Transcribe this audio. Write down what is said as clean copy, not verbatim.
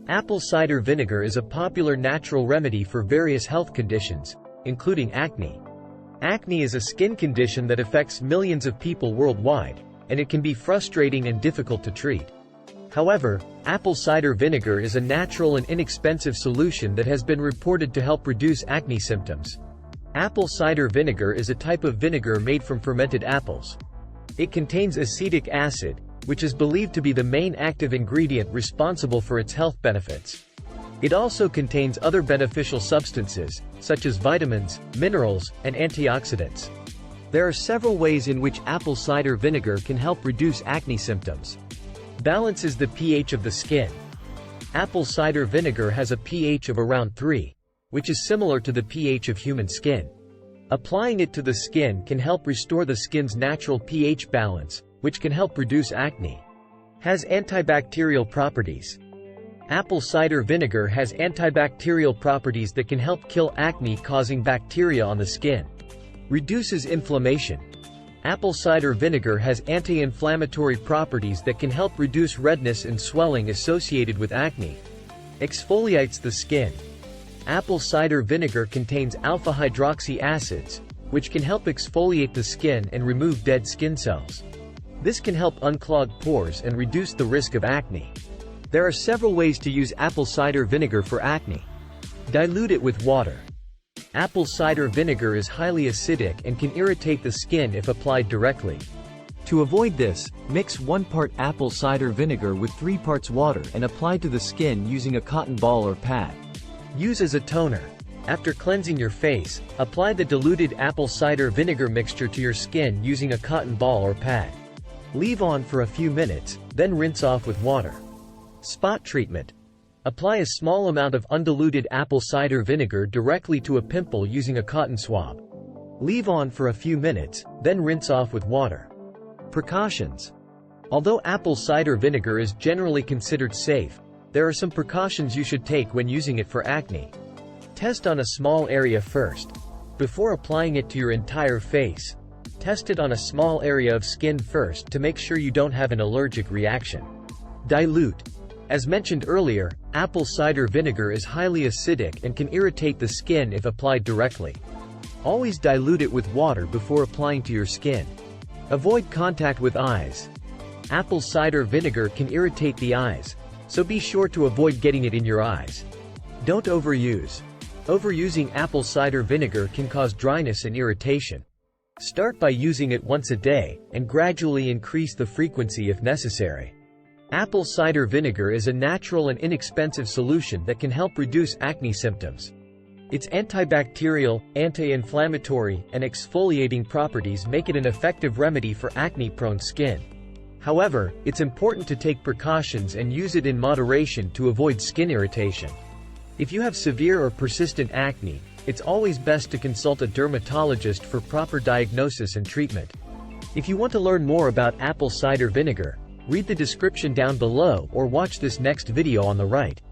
Apple cider vinegar is a popular natural remedy for various health conditions, including acne. Acne is a skin condition that affects millions of people worldwide, and it can be frustrating and difficult to treat. However, apple cider vinegar is a natural and inexpensive solution that has been reported to help reduce acne symptoms. Apple cider vinegar is a type of vinegar made from fermented apples. It contains acetic acid, which is believed to be the main active ingredient responsible for its health benefits. It also contains other beneficial substances, such as vitamins, minerals, and antioxidants. There are several ways in which apple cider vinegar can help reduce acne symptoms. Balances the pH of the skin. Apple cider vinegar has a pH of around 3, which is similar to the pH of human skin. Applying it to the skin can help restore the skin's natural pH balance, which can help reduce acne. Has antibacterial properties. Apple cider vinegar has antibacterial properties that can help kill acne-causing bacteria on the skin. Reduces inflammation. Apple cider vinegar has anti-inflammatory properties that can help reduce redness and swelling associated with acne. Exfoliates the skin. Apple cider vinegar contains alpha-hydroxy acids, which can help exfoliate the skin and remove dead skin cells. This can help unclog pores and reduce the risk of acne. There are several ways to use apple cider vinegar for acne. Dilute it with water. Apple cider vinegar is highly acidic and can irritate the skin if applied directly. To avoid this, mix 1 part apple cider vinegar with 3 parts water and apply to the skin using a cotton ball or pad. Use as a toner. After cleansing your face, apply the diluted apple cider vinegar mixture to your skin using a cotton ball or pad. Leave on for a few minutes, then rinse off with water. Spot treatment. Apply a small amount of undiluted apple cider vinegar directly to a pimple using a cotton swab. Leave on for a few minutes, then rinse off with water. Precautions. Although apple cider vinegar is generally considered safe, there are some precautions you should take when using it for acne. Test on a small area first. Before applying it to your entire face, test it on a small area of skin first to make sure you don't have an allergic reaction. Dilute. As mentioned earlier, apple cider vinegar is highly acidic and can irritate the skin if applied directly. Always dilute it with water before applying to your skin. Avoid contact with eyes. Apple cider vinegar can irritate the eyes, so be sure to avoid getting it in your eyes. Don't overuse. Overusing apple cider vinegar can cause dryness and irritation. Start by using it once a day, and gradually increase the frequency if necessary. Apple cider vinegar is a natural and inexpensive solution that can help reduce acne symptoms. Its antibacterial, anti-inflammatory, and exfoliating properties make it an effective remedy for acne-prone skin. However, it's important to take precautions and use it in moderation to avoid skin irritation. If you have severe or persistent acne, it's always best to consult a dermatologist for proper diagnosis and treatment. If you want to learn more about apple cider vinegar, read the description down below or watch this next video on the right.